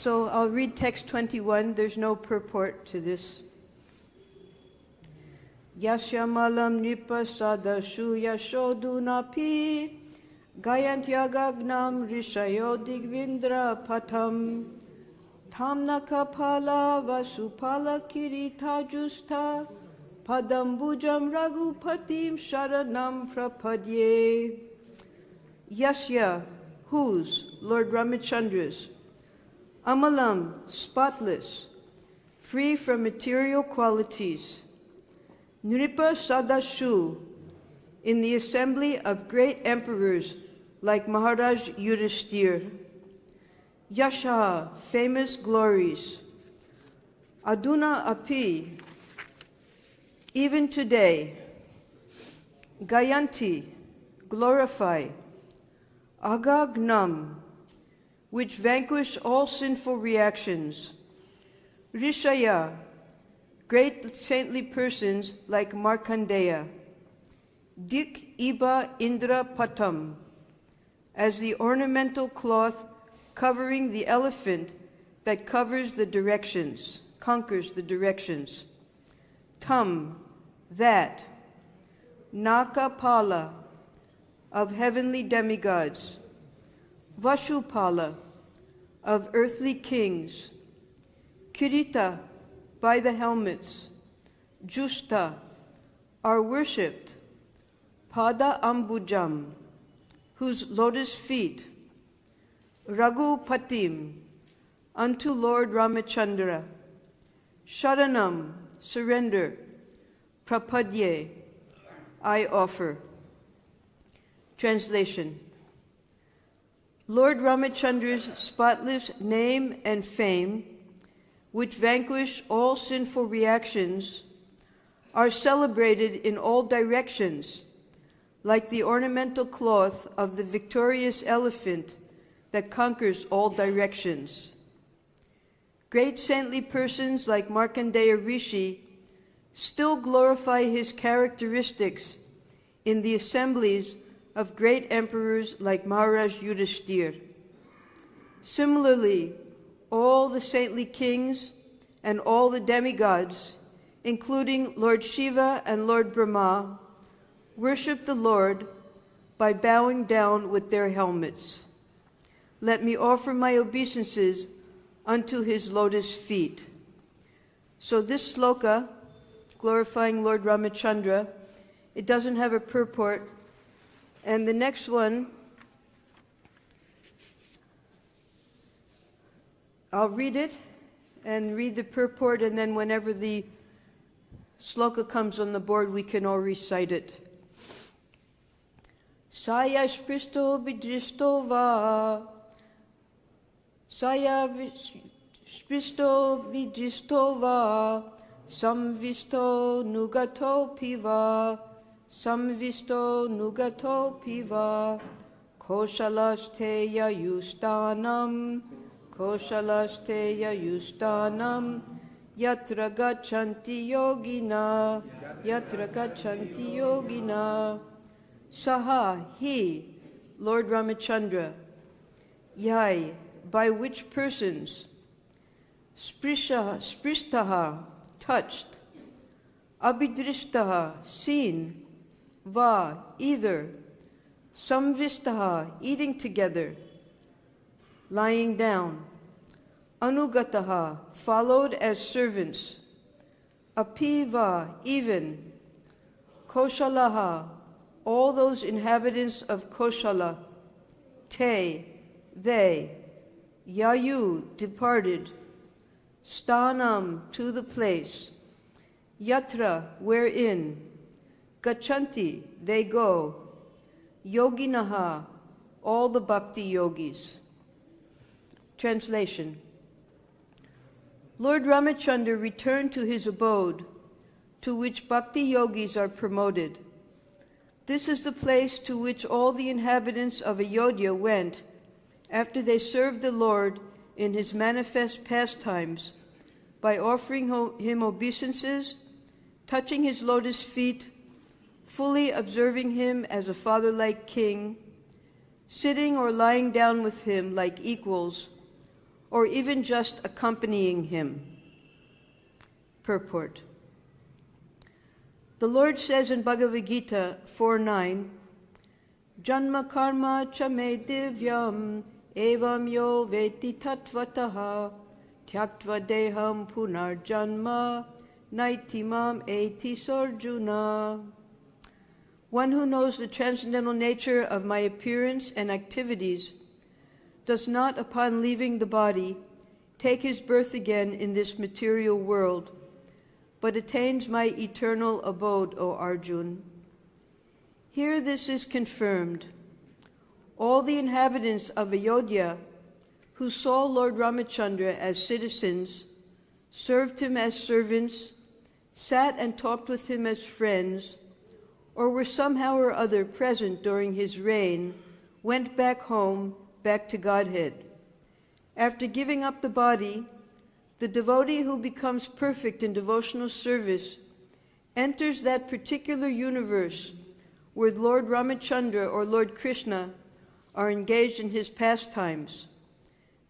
So I'll read text 21. There's no purport to this. Yasyamalam nipasadashu yashodunapi gayantyagagnam rishayo digvindra patam tamnakapala vasupala kirita justa padambujam raghupatim sharanam prapadye. Yasya, whose, Lord Ramachandra's, amalam, spotless, free from material qualities, Nripa Sadashu, in the assembly of great emperors like Maharaj Yudhishthir, Yasha, famous glories, Aduna Api, even today, Gayanti, glorify, Agagnam, which vanquish all sinful reactions, Rishaya, great saintly persons like Markandeya, Dik Iba Indra Patam, as the ornamental cloth covering the elephant that covers the directions, conquers the directions. Tam, that. Nakapala, of heavenly demigods. Vashupala, of earthly kings. Kirita, by the helmets. Justa, are worshipped. Pada Ambujam, whose lotus feet. Raghupatim, unto Lord Ramacandra. Sharanam, surrender. Prapadye, I offer. Translation. Lord Ramachandra's spotless name and fame, which vanquish all sinful reactions, are celebrated in all directions, like the ornamental cloth of the victorious elephant that conquers all directions. Great saintly persons like Markandeya Rishi still glorify his characteristics in the assemblies of great emperors like Maharaj Yudhishthir. Similarly, all the saintly kings and all the demigods, including Lord Shiva and Lord Brahma, worship the Lord by bowing down with their helmets. Let me offer my obeisances unto his lotus feet. So this sloka, glorifying Lord Ramacandra, it doesn't have a purport. And the next one, I'll read it and read the purport, and then whenever the sloka comes on the board, we can all recite it. Saya spṛṣṭo bhidṛṣṭo va, Saya spṛṣṭo bhidṛṣṭo va, saṁviṣṭo nugato piva, saṁviṣṭo nugato piva, kosalās te yayuḥ sthānaṁ, kosalās te yayuḥ sthānaṁ, yatra gacchanti yoginaḥ, yatra gacchanti yoginaḥ. Saha, he, Lord Ramacandra, yaiḥ, by which persons, spṛṣṭaḥ, touched, abhidṛṣṭaḥ, seen, va, either, saṁviṣṭaḥ, eating together, lying down, anugataḥ, followed as servants, apiva, even, kosalāḥ, all those inhabitants of Kosala, te, they, yayuḥ, departed, sthānam, to the place, yatra, wherein, gacchanti, they go, yoginaḥ, all the bhakti-yogīs. Translation. Lord Ramacandra returned to his abode, to which bhakti-yogīs are promoted. This is the place to which all the inhabitants of Ayodhyā went after they served the Lord in his manifest pastimes by offering him obeisances, touching his lotus feet, fully observing him as a father-like king, sitting or lying down with him like equals, or even just accompanying him. Purport. The Lord says in Bhagavad Gita 4:9, Janma karma cha me divyam evam yo veti tattvataha tyaktva deham punar janma naitimam eti sarjuna. One who knows the transcendental nature of my appearance and activities does not, upon leaving the body, take his birth again in this material world, but attains my eternal abode, O Arjun. Here this is confirmed. All the inhabitants of Ayodhyā who saw Lord Ramacandra as citizens, served him as servants, sat and talked with him as friends, or were somehow or other present during his reign, went back home, back to Godhead. After giving up the body, the devotee who becomes perfect in devotional service enters that particular universe where Lord Ramacandra or Lord Krishna are engaged in his pastimes.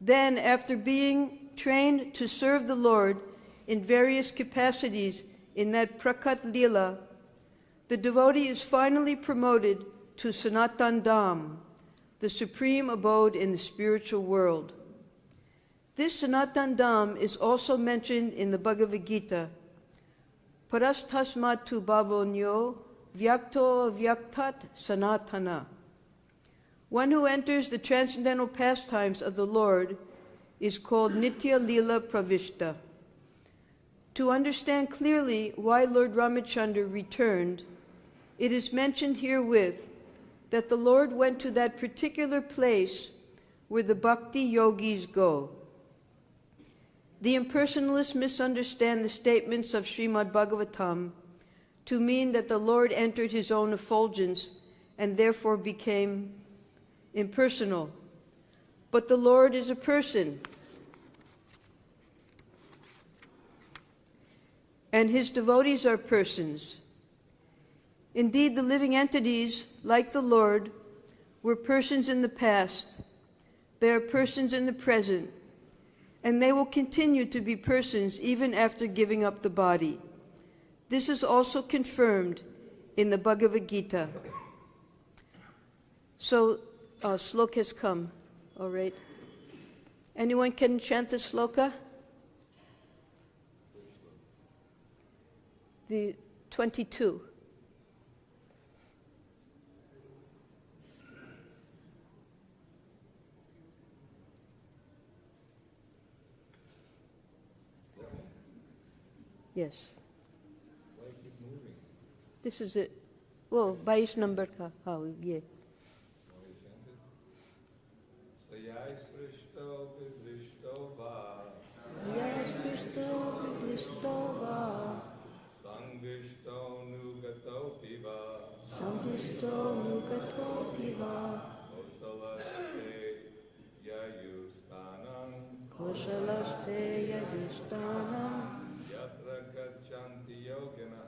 Then, after being trained to serve the Lord in various capacities in that prakat lila, the devotee is finally promoted to Sanatan Dham, the supreme abode in the spiritual world. This Sanatan Dham is also mentioned in the Bhagavad Gita. Parastasmat tu bhavonyo vyakto vyaktat sanatana. One who enters the transcendental pastimes of the Lord is called Nitya Lila Pravishta. To understand clearly why Lord Ramacandra returned, it is mentioned herewith that the Lord went to that particular place where the bhakti-yogīs go. The impersonalists misunderstand the statements of Srimad Bhagavatam to mean that the Lord entered his own effulgence and therefore became impersonal. But the Lord is a person, and his devotees are persons. Indeed, the living entities, like the Lord, were persons in the past. They are persons in the present, and they will continue to be persons even after giving up the body. This is also confirmed in the Bhagavad Gita. So, slok has come, all right. Anyone can chant the sloka? The 22. Yes. Why keep moving? This is it. Well, 22 number ka. How, yeah. Yaiḥ spṛṣṭo bhidṛṣṭo va. Yaiḥ spṛṣṭo bhidṛṣṭo va. Saṁviṣṭo nugato piva. Saṁviṣṭo nugato piva. Kosalāās yayuḥ sthānaṁ. Kosalās yayuḥ sthānam. Yatra gacchanti yoginaḥ.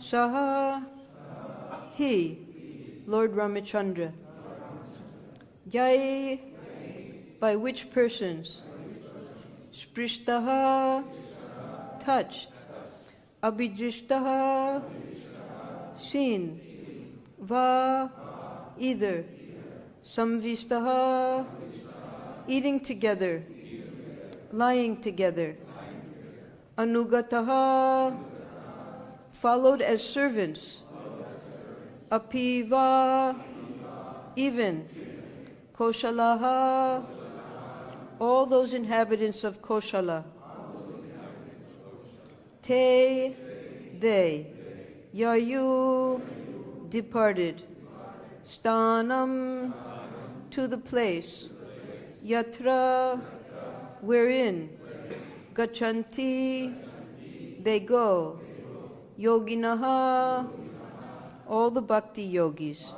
Saha, he, Lord Ramacandra. Yaiḥ, by which persons? Spṛṣṭaḥ, touched. Abhidṛṣṭaḥ, seen. Va, either. Saṁviṣṭaḥ, eating together, lying together. Anugataḥ, followed as servants. Apiva, even. Kosalāḥ, all those inhabitants of Kosala. Te, they. Yayuḥ, departed. Sthānaṁ, to the place. Yatra, wherein. Gacchanti, they go. Yoginaḥ, all the bhakti-yogīs.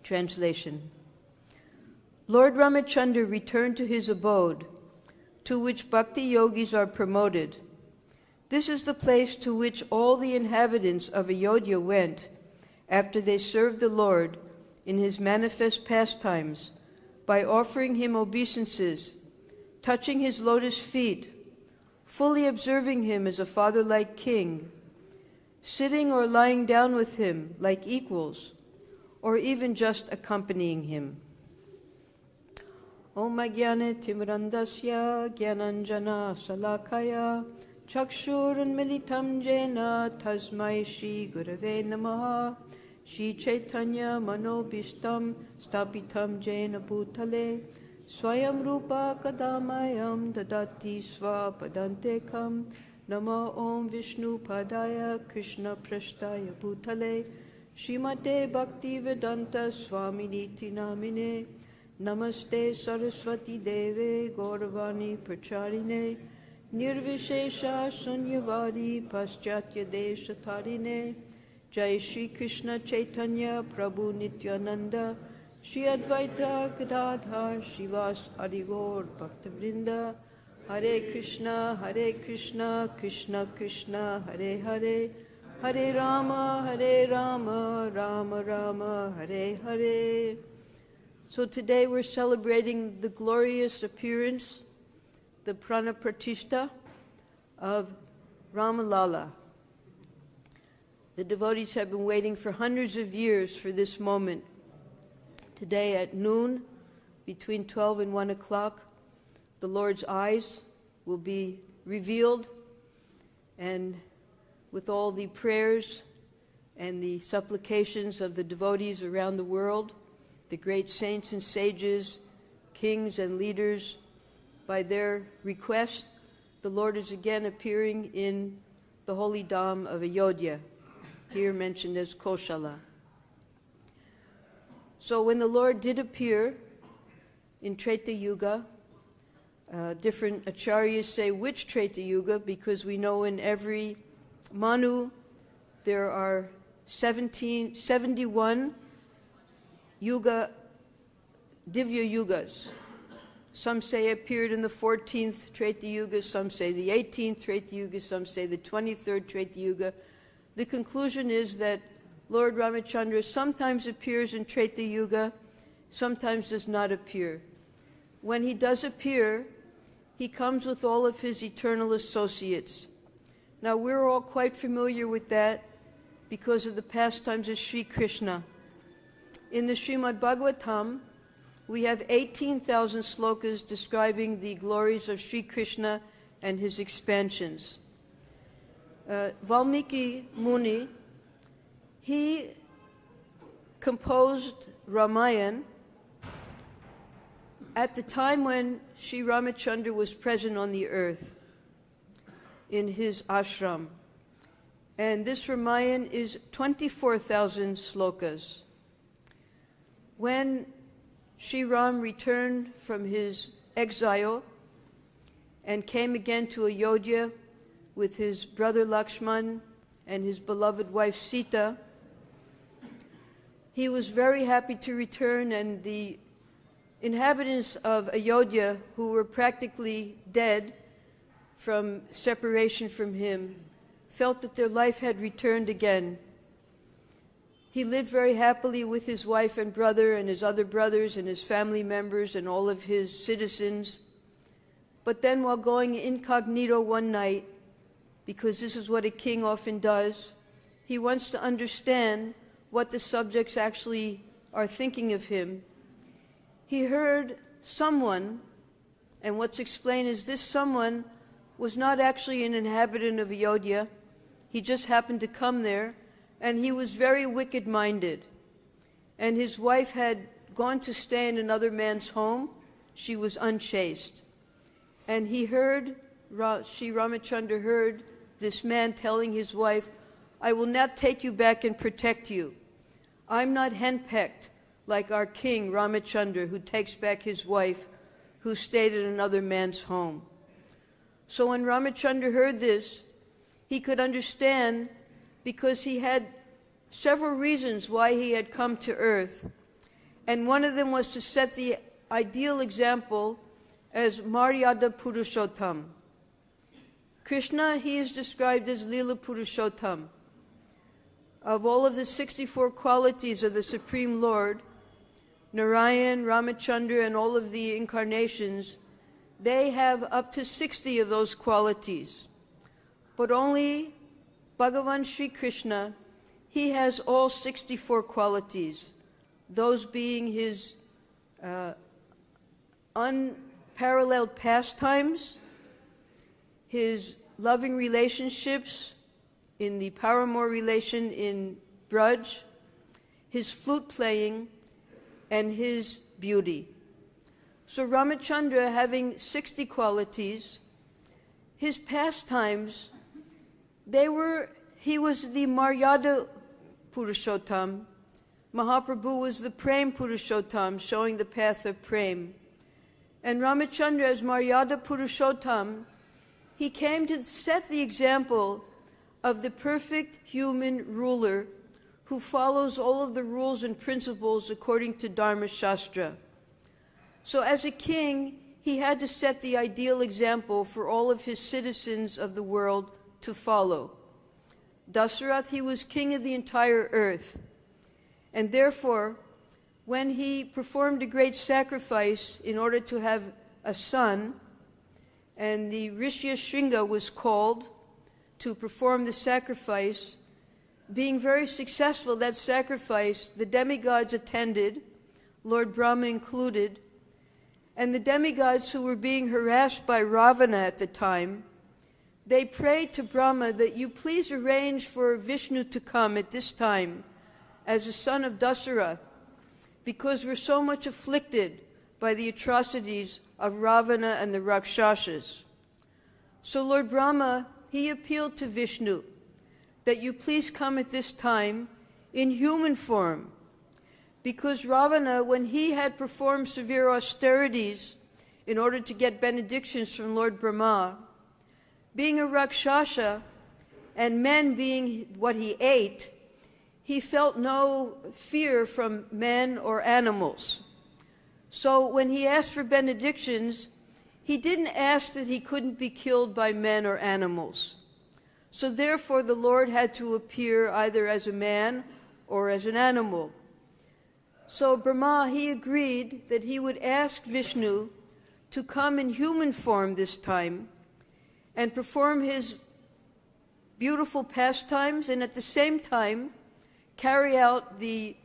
Translation. Lord Ramacandra returned to his abode, to which bhakti-yogīs are promoted. This is the place to which all the inhabitants of Ayodhyā went after they served the Lord in his manifest pastimes by offering him obeisances, touching his lotus feet, fully observing him as a father-like king, sitting or lying down with him like equals, or even just accompanying him. Om Ajnane Timrandasya Gyananjana Salakaya Chakshurunmilitam Jena Tasmai Shri Gurave Namaha Shri Chaitanya Manobishtam Stapitam Jena Bhutale Swayam Rupa Kadamayam Dadati Svapadantekam Nama Om Vishnu Padaya Krishna Prashtaya Bhutale Srimate Bhakti Vedanta Swaminiti Namine Namaste Saraswati Deve Gauravani Pracharine Nirvishesha Sunyavadi Paschatya Deshatarine Jai Shri Krishna Chaitanya Prabhu Nityananda Shri Advaita Gadadhar Shivas Adigaur Bhaktavrinda Hare Krishna Krishna Krishna Hare Hare Hare Rama Rama Rama Hare Hare. So today we're celebrating the glorious appearance, the prana pratishtha of Ramalala. The devotees have been waiting for hundreds of years for this moment. Today at noon, between 12 and 1 o'clock, the Lord's eyes will be revealed, and with all the prayers and the supplications of the devotees around the world, the great saints and sages, kings and leaders, by their request, the Lord is again appearing in the holy dham of Ayodhyā, here mentioned as Kosala. So when the Lord did appear in Treta Yuga, different acharyas say which Treta Yuga, because we know in every Manu there are 71 Yuga, Divya Yugas. Some say appeared in the 14th Treta Yuga, some say the 18th Treta Yuga, some say the 23rd Treta Yuga. The conclusion is that Lord Ramacandra sometimes appears in Treta Yuga, sometimes does not appear. When he does appear, he comes with all of his eternal associates. Now we're all quite familiar with that because of the pastimes of Sri Krishna. In the Srimad Bhagavatam, we have 18,000 slokas describing the glories of Sri Krishna and his expansions. Valmiki Muni, he composed Ramayana at the time when Sri Ramacandra was present on the earth in his ashram. And this Ramayana is 24,000 slokas. When Sri Ram returned from his exile and came again to Ayodhyā with his brother Lakshman and his beloved wife Sita, he was very happy to return, and the inhabitants of Ayodhyā, who were practically dead from separation from him, felt that their life had returned again. He lived very happily with his wife and brother and his other brothers and his family members and all of his citizens. But then while going incognito one night, because this is what a king often does, he wants to understand what the subjects actually are thinking of him. He heard someone, and what's explained is this someone was not actually an inhabitant of Ayodhyā. He just happened to come there, and he was very wicked-minded. And his wife had gone to stay in another man's home. She was unchaste. And he heard, Rāmacandra heard this man telling his wife, "I will not take you back and protect you. I'm not henpecked like our king, Rāmacandra, who takes back his wife who stayed in another man's home." So when Rāmacandra heard this, he could understand, because he had several reasons why he had come to earth. And one of them was to set the ideal example as Maryada Purushottam. Krishna, he is described as Lila Purushottam. Of all of the 64 qualities of the Supreme Lord, Narayan, Ramachandra, and all of the incarnations, they have up to 60 of those qualities. But only Bhagavan Sri Krishna, he has all 64 qualities, those being his unparalleled pastimes, his loving relationships in the paramour relation in Braj, his flute playing, and his beauty. So Ramacandra, having 60 qualities, his pastimes, he was the Maryada Purushottam. Mahaprabhu was the Prem Purushottam, showing the path of Prem. And Ramacandra, as Maryada Purushottam, he came to set the example of the perfect human ruler who follows all of the rules and principles according to Dharma Shastra. So as a king, he had to set the ideal example for all of his citizens of the world to follow. Dasarath, he was king of the entire earth. And therefore, when he performed a great sacrifice in order to have a son, and the Rishya Shringa was called to perform the sacrifice, being very successful, that sacrifice, the demigods attended, Lord Brahma included, and the demigods who were being harassed by Ravana at the time, they prayed to Brahma that you please arrange for Vishnu to come at this time as a son of Dasarath, because we're so much afflicted by the atrocities of Ravana and the Rakshasas. So Lord Brahma, he appealed to Vishnu that you please come at this time in human form, because Ravana, when he had performed severe austerities in order to get benedictions from Lord Brahma, being a Rakshasa and men being what he ate, he felt no fear from men or animals. So when he asked for benedictions, he didn't ask that he couldn't be killed by men or animals. So therefore the Lord had to appear either as a man or as an animal. So Brahma, he agreed that he would ask Vishnu to come in human form this time and perform his beautiful pastimes, and at the same time carry out the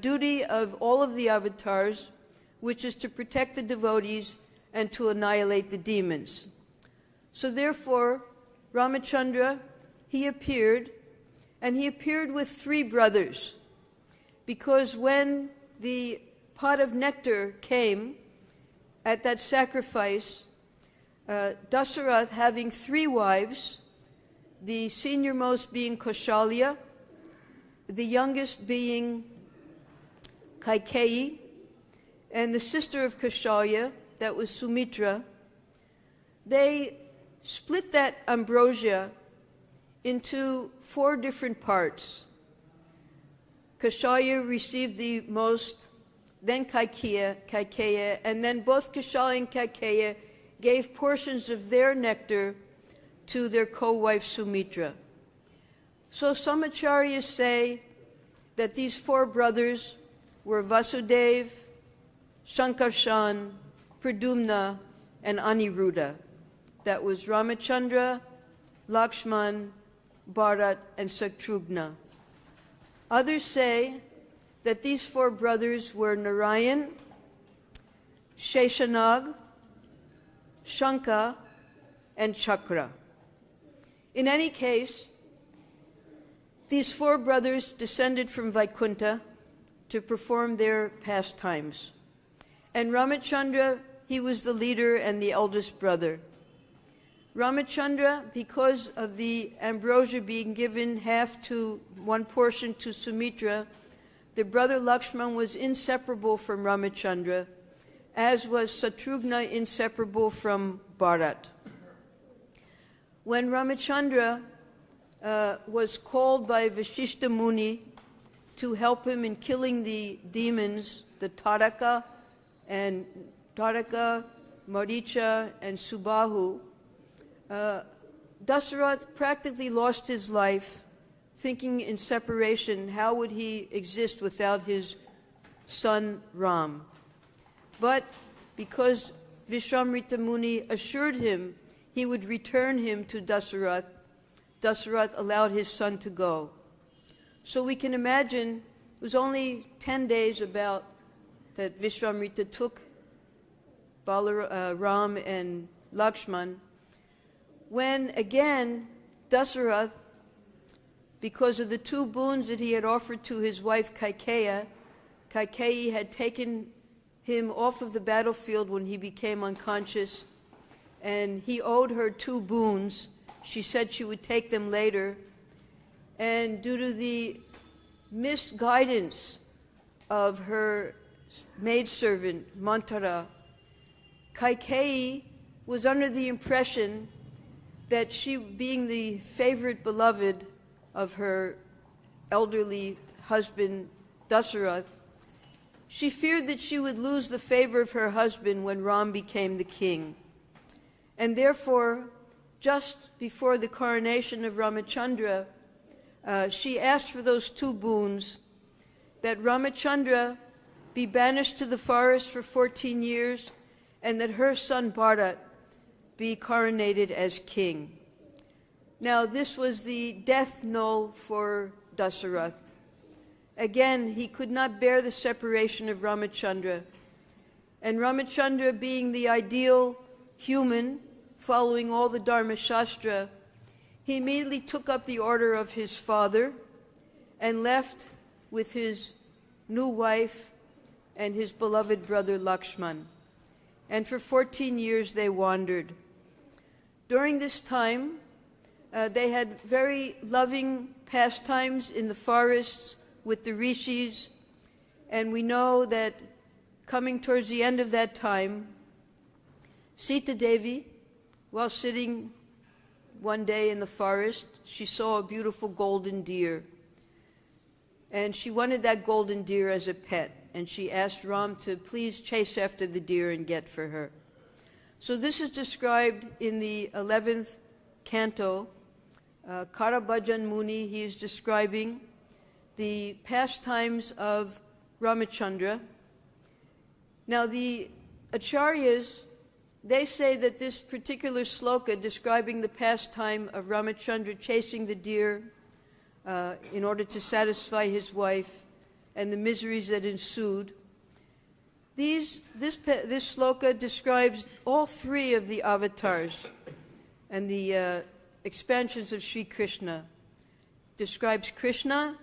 duty of all of the avatars, which is to protect the devotees and to annihilate the demons. So therefore, Ramacandra, he appeared, and he appeared with 3 brothers, because when the pot of nectar came at that sacrifice, Dasarath, having 3 wives, the seniormost being Kausalya, the youngest being Kaikeyi, and the sister of Kausalya, that was Sumitra, they split that ambrosia into 4 different parts. Kausalya received the most, then Kaikeya, and then both Kausalya and Kaikeya gave portions of their nectar to their co-wife Sumitra. So some acharyas say that these four brothers were Vasudeva, Shankarshan, Pradyumna, and Aniruddha. That was Ramacandra, Lakshman, Bharat, and Satrughna. Others say that these four brothers were Narayan, Sheshanag, Shanka, and Chakra. In any case, these four brothers descended from Vaikuntha to perform their pastimes. And Ramacandra, he was the leader and the eldest brother. Ramacandra, because of the ambrosia being given one portion to Sumitra, the brother Lakshman was inseparable from Ramacandra, as was Satrughna inseparable from Bharat. When Ramacandra was called by Vasishtha Muni to help him in killing the demons, the Taraka, Maricha, and Subahu, Dasarath practically lost his life thinking in separation, how would he exist without his son Ram? But because Vishwamrita Muni assured him he would return him to Dasarath, Dasarath allowed his son to go. So we can imagine it was only 10 days about that Vishwamrita took Ram and Lakshman, when again Dasarath, because of the two boons that he had offered to his wife Kaikeyi had taken him off of the battlefield when he became unconscious, and he owed her two boons. She said she would take them later, and due to the misguidance of her maidservant Mantara, Kaikeyi was under the impression that she, being the favorite beloved of her elderly husband Dasarath, she feared that she would lose the favor of her husband when Ram became the king. And therefore, just before the coronation of Ramacandra, she asked for those two boons, that Ramacandra be banished to the forest for 14 years, and that her son Bharat be coronated as king. Now, this was the death knell for Dasarath. Again, he could not bear the separation of Ramacandra. And Ramacandra, being the ideal human, following all the Dharma Shastra, he immediately took up the order of his father and left with his new wife and his beloved brother Lakshman. And for 14 years they wandered. During this time, they had very loving pastimes in the forests with the rishis, and we know that coming towards the end of that time, Sita Devi, while sitting one day in the forest, she saw a beautiful golden deer, and she wanted that golden deer as a pet, and she asked Ram to please chase after the deer and get for her. So this is described in the 11th canto. Karabhajan Muni, he is describing the pastimes of Ramacandra. Now the acharyas, they say that this particular sloka describing the pastime of Ramacandra chasing the deer in order to satisfy his wife and the miseries that ensued, this sloka describes all three of the avatars and the expansions of Sri Krishna. Describes Krishna,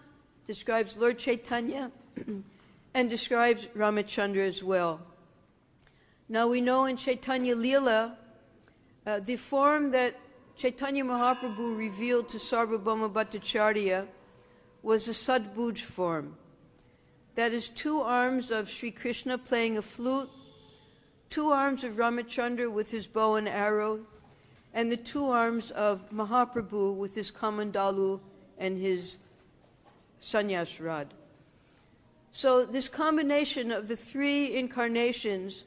describes Lord Chaitanya, and describes Ramacandra as well. Now we know in Chaitanya Leela, the form that Chaitanya Mahaprabhu revealed to Sarvabhauma Bhattacharya was a Sadbhuj form. That is two arms of Sri Krishna playing a flute, two arms of Ramacandra with his bow and arrow, and the two arms of Mahaprabhu with his kamandalu and his sannyas rod. So this combination of the three incarnations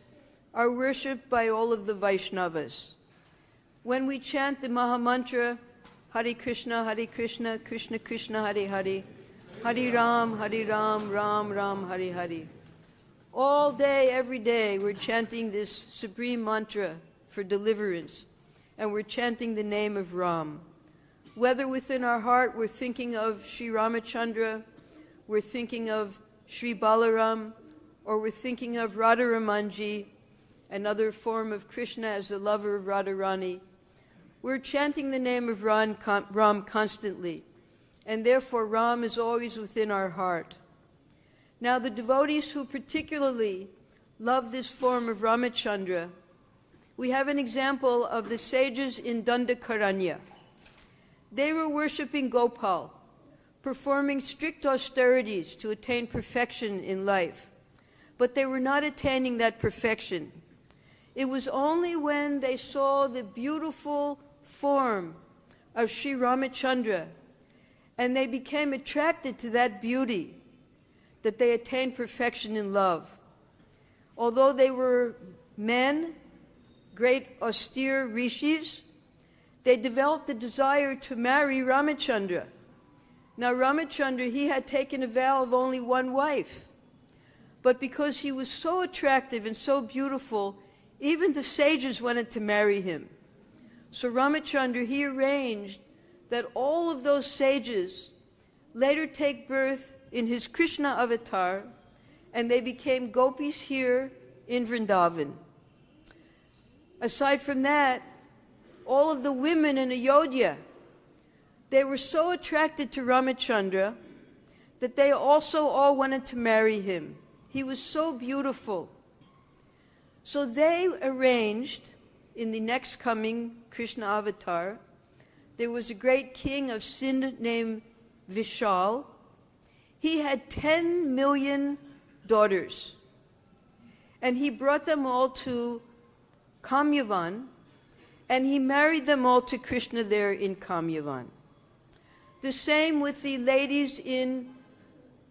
are worshipped by all of the Vaishnavas. when we chant the Maha Mantra, Hare Krishna, Krishna Krishna, Hare Hare, Hare Ram, Ram Ram, Hare Hare. All day, every day, we're chanting this supreme mantra for deliverance, and we're chanting the name of Ram. Whether within our heart we're thinking of Sri Rāmacandra, we're thinking of Sri Balaram, or we're thinking of Radharamanji, another form of Krishna as the lover of Radharani, we're chanting the name of Ram constantly, and therefore Ram is always within our heart. Now the devotees who particularly love this form of Ramacandra, we have an example of the sages in Dandakaranya. They were worshipping Gopal, performing strict austerities to attain perfection in life, but they were not attaining that perfection. It was only when they saw the beautiful form of Sri Ramacandra and they became attracted to that beauty that they attained perfection in love. Although they were men, great austere rishis, they developed the desire to marry Ramacandra. Now Ramacandra, he had taken a vow of only one wife, but because he was so attractive and so beautiful, even the sages wanted to marry him. So Ramacandra, he arranged that all of those sages later take birth in his Krishna avatar, and they became gopis here in Vrindavan. Aside from that, all of the women in Ayodhyā, they were so attracted to Ramacandra that they also all wanted to marry him. He was so beautiful. So they arranged, in the next coming Krishna avatar, there was a great king of Sind named Vishal. He had 10 million daughters, and he brought them all to Kamyavan, and he married them all to Krishna there in Kamyavan. The same with the ladies in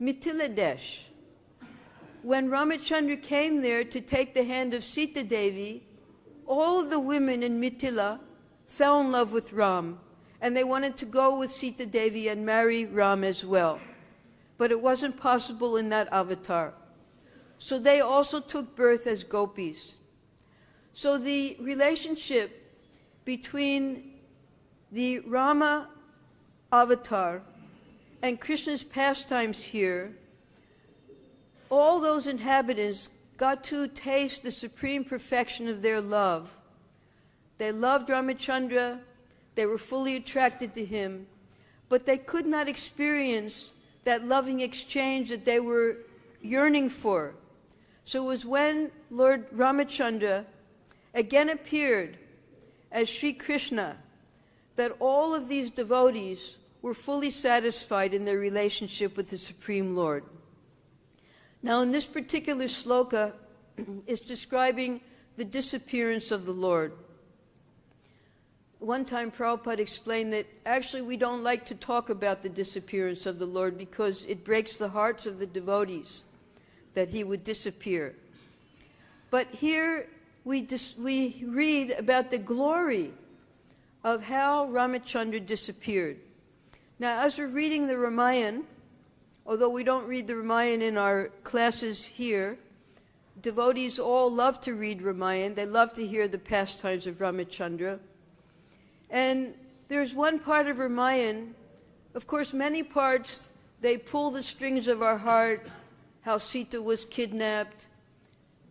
Mithila. When Ramacandra came there to take the hand of Sita Devi, all of the women in Mithila fell in love with Ram, and they wanted to go with Sita Devi and marry Ram as well. But it wasn't possible in that avatar. So they also took birth as gopis. So the relationship between the Rama avatar and Krishna's pastimes here, all those inhabitants got to taste the supreme perfection of their love. They loved Ramacandra, they were fully attracted to him, but they could not experience that loving exchange that they were yearning for. So it was when Lord Ramacandra again appeared as Sri Krishna that all of these devotees were fully satisfied in their relationship with the Supreme Lord. Now in this particular sloka, it's describing the disappearance of the Lord. One time Prabhupada explained that actually we don't like to talk about the disappearance of the Lord because it breaks the hearts of the devotees that he would disappear. But here we read about the glory of how Ramacandra disappeared. Now as we're reading the Ramayana, although we don't read the Ramayana in our classes here, devotees all love to read Ramayana. They love to hear the pastimes of Ramacandra. And there's one part of Ramayana, of course many parts, they pull the strings of our heart, how Sita was kidnapped,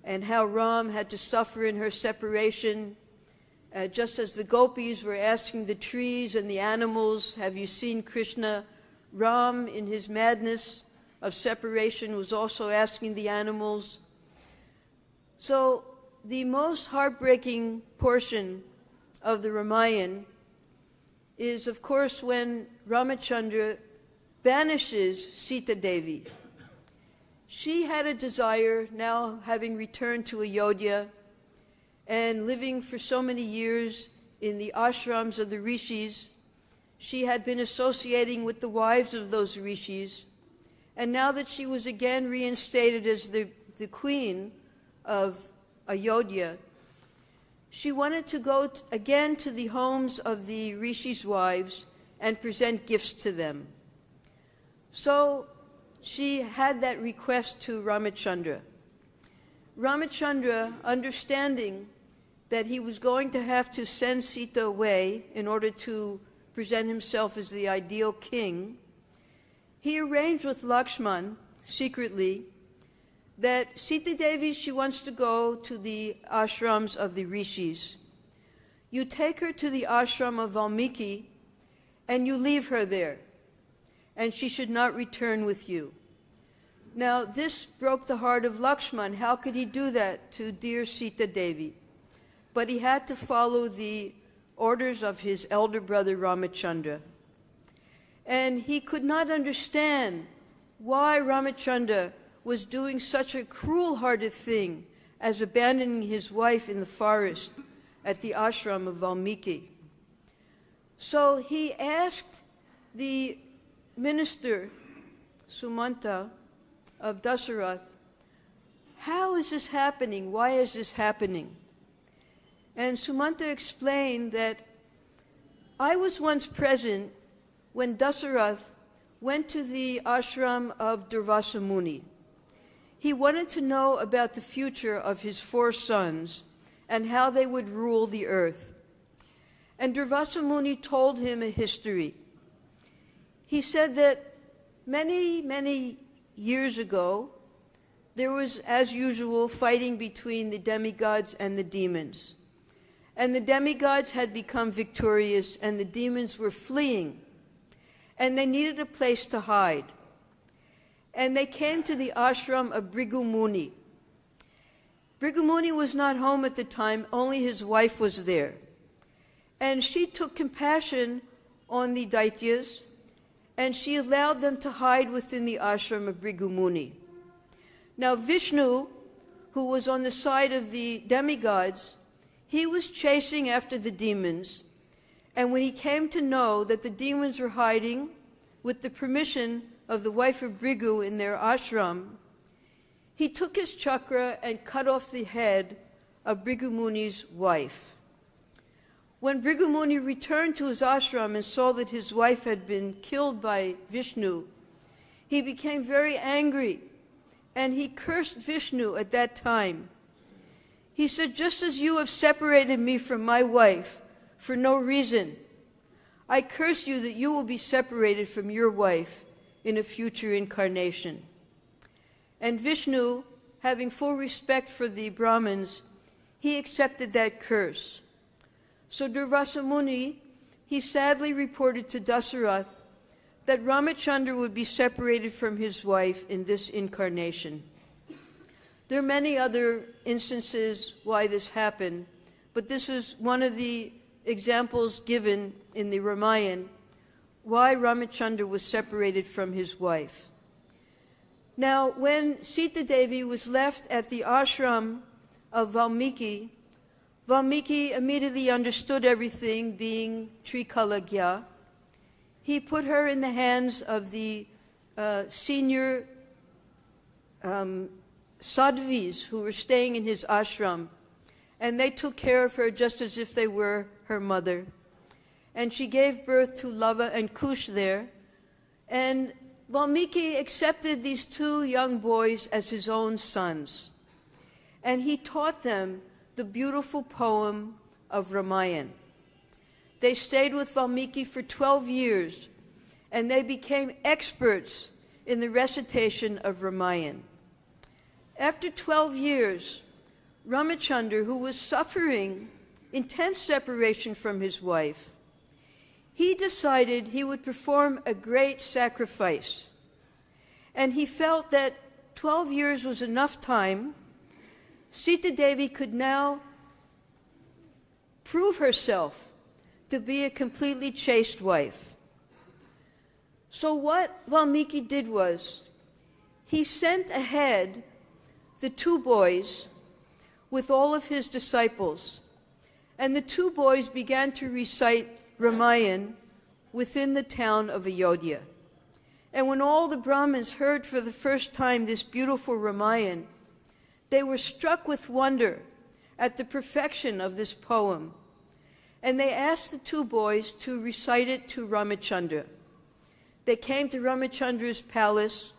and how Ram had to suffer in her separation, just as the gopis were asking the trees and the animals, have you seen Krishna? Ram, in his madness of separation, was also asking the animals. So the most heartbreaking portion of the Ramayana is, of course, when Ramacandra banishes Sita Devi. She had a desire, now having returned to Ayodhyā and living for so many years in the ashrams of the rishis. She had been associating with the wives of those rishis, and now that she was again reinstated as the queen of Ayodhyā, she wanted to go again to the homes of the rishis' wives and present gifts to them. So she had that request to Rāmacandra. Rāmacandra, understanding that he was going to have to send Sita away in order to present himself as the ideal king, he arranged with Lakshman secretly that Sita Devi, she wants to go to the ashrams of the rishis. You take her to the ashram of Valmiki and you leave her there, and she should not return with you. Now, this broke the heart of Lakshman. How could he do that to dear Sita Devi? But he had to follow the orders of his elder brother Rāmacandra. And he could not understand why Rāmacandra was doing such a cruel-hearted thing as abandoning his wife in the forest at the ashram of Valmiki. So he asked the minister, Sumanta, of Dasarath, how is this happening? Why is this happening? And Sumanta explained that I was once present when Dasarath went to the ashram of Durvasa Muni. He wanted to know about the future of his 4 sons and how they would rule the earth. And Durvasa Muni told him a history. He said that many, many years ago, there was, as usual, fighting between the demigods and the demons. And the demigods had become victorious, and the demons were fleeing. And they needed a place to hide. And they came to the ashram of Bhrigu Muni. Bhrigu Muni was not home at the time, only his wife was there. And she took compassion on the Daityas, and she allowed them to hide within the ashram of Bhrigu Muni. Now Vishnu, who was on the side of the demigods, he was chasing after the demons, and when he came to know that the demons were hiding with the permission of the wife of Bhrigu in their ashram, he took his chakra and cut off the head of Bhrigu Muni's wife. When Bhrigu Muni returned to his ashram and saw that his wife had been killed by Vishnu, he became very angry, and he cursed Vishnu at that time. He said, just as you have separated me from my wife for no reason, I curse you that you will be separated from your wife in a future incarnation. And Vishnu, having full respect for the Brahmins, he accepted that curse. So Durvasa Muni, he sadly reported to Dasarath that Rāmacandra would be separated from his wife in this incarnation. There are many other instances why this happened, but this is one of the examples given in the Ramayana, why Rāmacandra was separated from his wife. Now, when Sita Devi was left at the ashram of Valmiki, Valmiki immediately understood everything, being Trikalagya. He put her in the hands of the senior sadhvis who were staying in his ashram, and they took care of her just as if they were her mother. And she gave birth to Lava and Kush there, and Valmiki accepted these 2 young boys as his own sons, and he taught them the beautiful poem of Ramayana. They stayed with Valmiki for 12 years, and they became experts in the recitation of Ramayana. After 12 years, Rāmacandra, who was suffering intense separation from his wife, he decided he would perform a great sacrifice. And he felt that 12 years was enough time. Sita Devi could now prove herself to be a completely chaste wife. So what Valmiki did was, he sent ahead the 2 boys with all of his disciples, and the 2 boys began to recite Ramayana within the town of Ayodhyā. And when all the Brahmins heard for the first time this beautiful Ramayana, they were struck with wonder at the perfection of this poem, and they asked the two boys to recite it to Rāmacandra. They came to Rāmacandra's palace.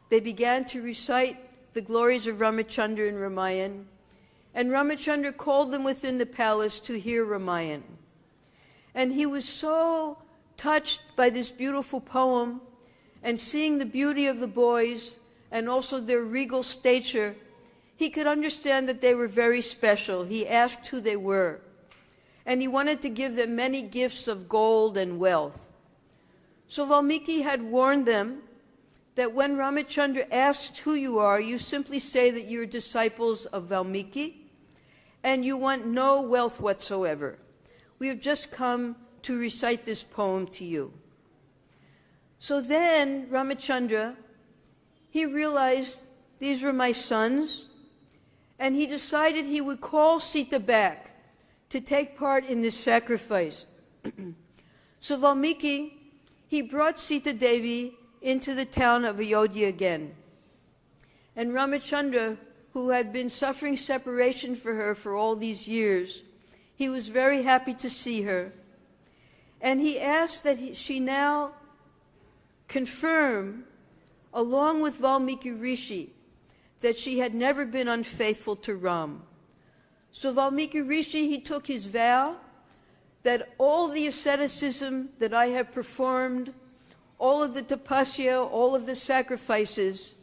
They began to recite the glories of Rāmacandra in Ramayan, and Rāmacandra called them within the palace to hear Ramayan. And he was so touched by this beautiful poem, and seeing the beauty of the boys and also their regal stature, he could understand that they were very special. He asked who they were, and he wanted to give them many gifts of gold and wealth. So Valmiki had warned them that when Rāmacandra asks who you are, you simply say that you're disciples of Valmiki, and you want no wealth whatsoever. We have just come to recite this poem to you. So then Rāmacandra, he realized these were my sons, and he decided he would call Sita back to take part in this sacrifice. So Valmiki, he brought Sita Devi into the town of Ayodhyā again. And Rāmacandra, who had been suffering separation for her for all these years, he was very happy to see her. And he asked that she now confirm, along with Valmiki Rishi, that she had never been unfaithful to Ram. So Valmiki Rishi, he took his vow that all the asceticism that I have performed, all of the tapasya, all of the sacrifices,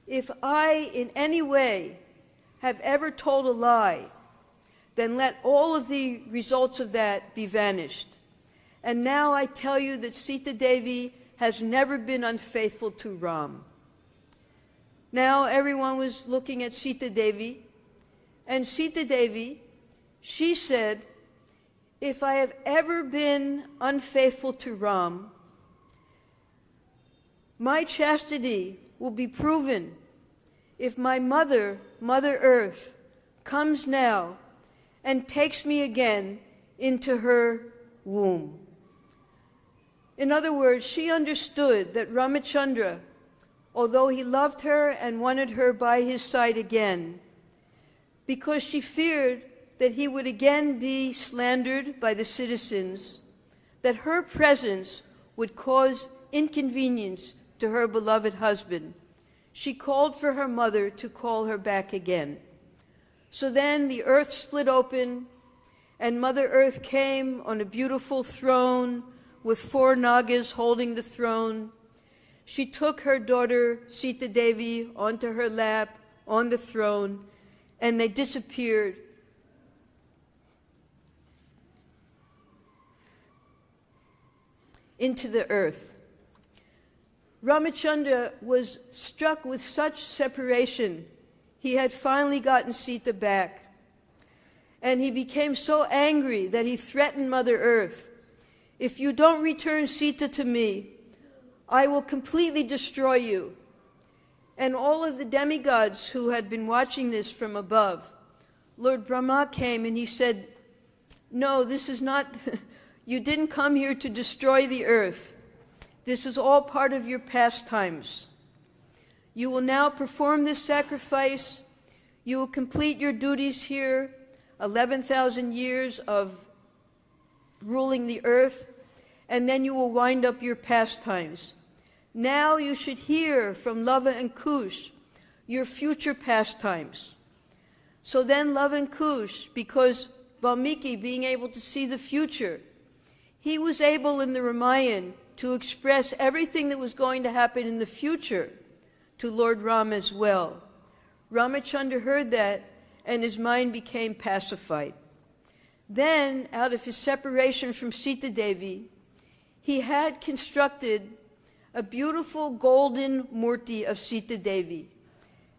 if I in any way have ever told a lie, then let all of the results of that be vanished. And now I tell you that Sita Devi has never been unfaithful to Ram. Now everyone was looking at Sita Devi, and Sita Devi, she said, if I have ever been unfaithful to Ram, my chastity will be proven if my mother, Mother Earth, comes now and takes me again into her womb. In other words, she understood that Rāmacandra, although he loved her and wanted her by his side again, because she feared that he would again be slandered by the citizens, that her presence would cause inconvenience to her beloved husband, she called for her mother to call her back again. So then the earth split open, and Mother Earth came on a beautiful throne with 4 nagas holding the throne. She took her daughter Sita Devi onto her lap on the throne, and they disappeared into the earth. Rāmacandra was struck with such separation. He had finally gotten Sita back, and he became so angry that he threatened Mother Earth, if you don't return Sita to me, I will completely destroy you. And all of the demigods who had been watching this from above, Lord Brahma came and he said, no, this is not, you didn't come here to destroy the earth. This is all part of your pastimes. You will now perform this sacrifice. You will complete your duties here, 11,000 years of ruling the earth, and then you will wind up your pastimes. Now you should hear from Lava and Kush your future pastimes. So then Lava and Kush, because Valmiki being able to see the future, he was able in the Ramayan to express everything that was going to happen in the future to Lord Rama as well. Rāmacandra heard that, and his mind became pacified. Then, out of his separation from Sita Devi, he had constructed a beautiful golden murti of Sita Devi.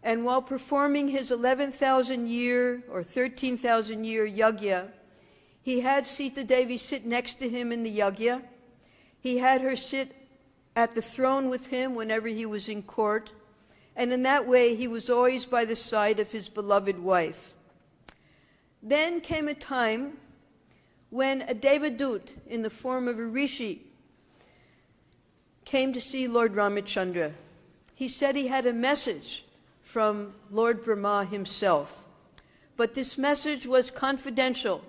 And while performing his 11,000 year or 13,000 year yajna, he had Sita Devi sit next to him in the yajna. He had her sit at the throne with him whenever he was in court. And in that way, he was always by the side of his beloved wife. Then came a time when a Devadut, in the form of a rishi, came to see Lord Rāmacandra. He said he had a message from Lord Brahma himself. but this message was confidential,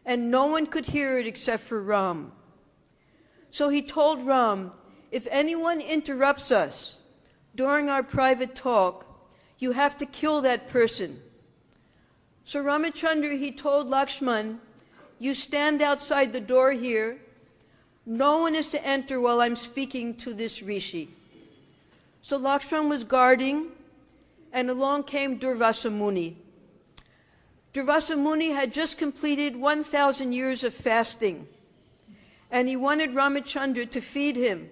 and no one could hear it except for Ram. So he told Ram, if anyone interrupts us during our private talk, you have to kill that person. So Ramacandra, he told Lakshman, you stand outside the door here. No one is to enter while I'm speaking to this rishi. So Lakshman was guarding, and along came Durvasa Muni. Durvasa Muni had just completed 1,000 years of fasting, and he wanted Ramacandra to feed him.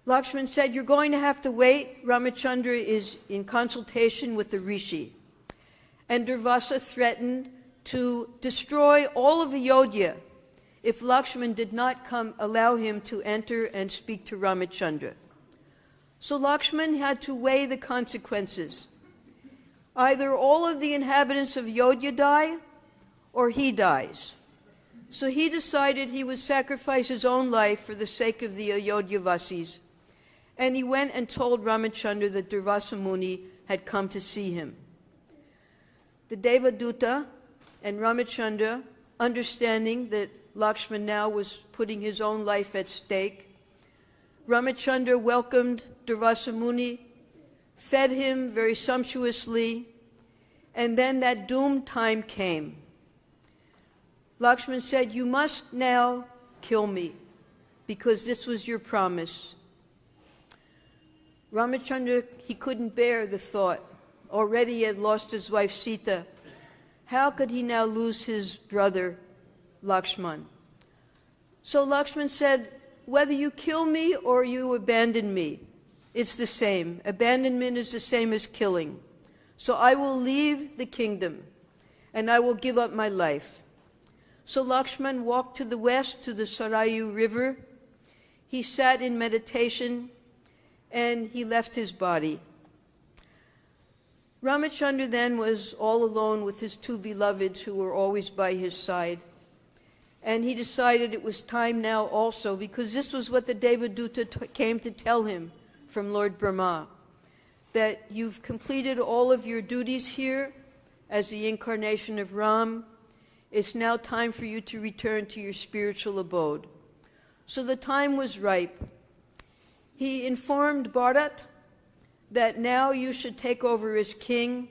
Lakshman said, you're going to have to wait. Ramacandra is in consultation with the rishi. And Durvasa threatened to destroy all of Ayodhyā if Lakshman did not allow him to enter and speak to Ramacandra. So Lakshman had to weigh the consequences. Either all of the inhabitants of Ayodhyā die, or he dies. So he decided he would sacrifice his own life for the sake of the Ayodhyavasis. And he went and told Ramacandra that Durvasa Muni had come to see him. The Devaduta and Ramacandra, understanding that Lakshman now was putting his own life at stake, Ramacandra welcomed Durvasa Muni, fed him very sumptuously, and then that doomed time came. Lakshman said, you must now kill me, because this was your promise. Ramacandra, he couldn't bear the thought. Already he had lost his wife Sita. How could he now lose his brother Lakshman? So Lakshman said, whether you kill me or you abandon me, it's the same. Abandonment is the same as killing. So I will leave the kingdom, and I will give up my life. So Lakshman walked to the west, to the Sarayu river. He sat in meditation, and he left his body. Ramacandra then was all alone with his two beloveds who were always by his side. And he decided it was time now also, because this was what the Devaduta came to tell him from Lord Brahma, that you've completed all of your duties here as the incarnation of Ram. It's now time for you to return to your spiritual abode. So the time was ripe. He informed Bharat that now you should take over as king,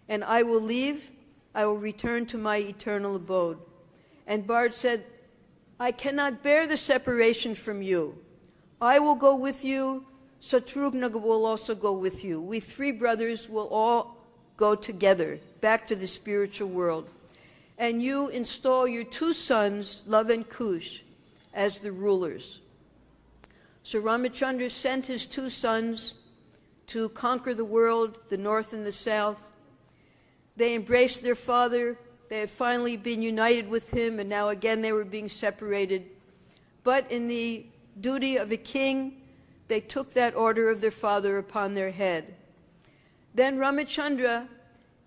and I will leave. I will return to my eternal abode. And Bharat said, I cannot bear the separation from you. I will go with you. Satrughna will also go with you. We three brothers will all go together back to the spiritual world. And you install your two sons, Lava and Kush, as the rulers. So Ramacandra sent his two sons to conquer the world, the north and the south. They embraced their father. They had finally been united with him, and now again they were being separated. But in the duty of a king, they took that order of their father upon their head. Then Ramacandra,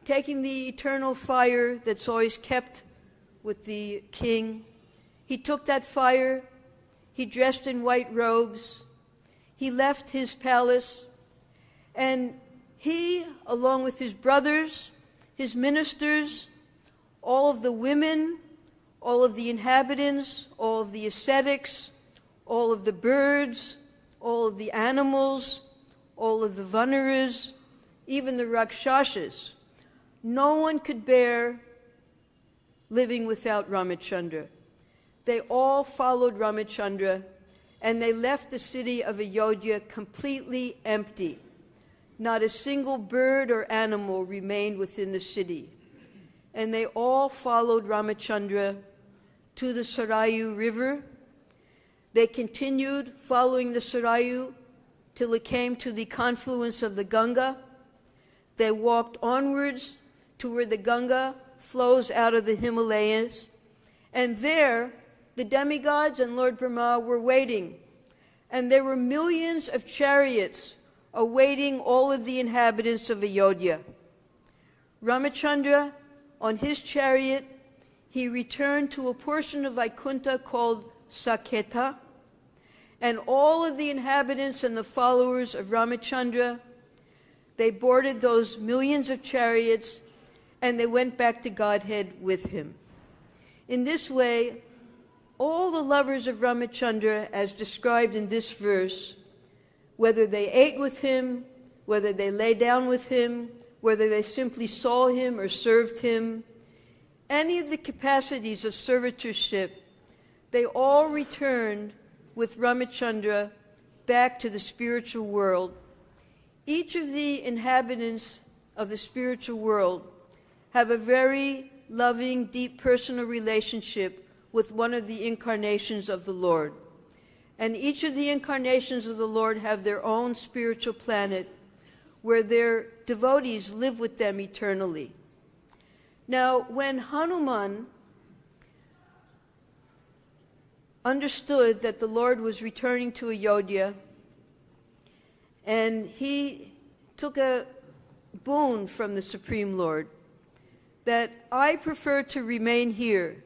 taking the eternal fire that's always kept with the king, he took that fire, he dressed in white robes, he left his palace, and he, along with his brothers, his ministers, all of the women, all of the inhabitants, all of the ascetics, all of the birds, all of the animals, all of the vanaras, even the rakshasas, no one could bear living without Ramacandra. They all followed Ramacandra, and they left the city of Ayodhyā completely empty. Not a single bird or animal remained within the city. And they all followed Ramacandra to the Sarayu river. They continued following the Sarayu till it came to the confluence of the Ganga. They walked onwards to where the Ganga flows out of the Himalayas. And there, the demigods and Lord Brahma were waiting. And there were millions of chariots awaiting all of the inhabitants of Ayodhyā. Ramacandra, on his chariot, he returned to a portion of Vaikuntha called Saketa, and all of the inhabitants and the followers of Ramacandra, they boarded those millions of chariots, and they went back to Godhead with him. In this way, all the lovers of Ramacandra, as described in this verse, whether they ate with him, whether they lay down with him, whether they simply saw him or served him, any of the capacities of servitorship, they all returned with Ramacandra back to the spiritual world. Each of the inhabitants of the spiritual world have a very loving, deep personal relationship with one of the incarnations of the Lord. And each of the incarnations of the Lord have their own spiritual planet where their devotees live with them eternally. Now, when Hanuman understood that the Lord was returning to Ayodhyā, and he took a boon from the Supreme Lord, that I prefer to remain here,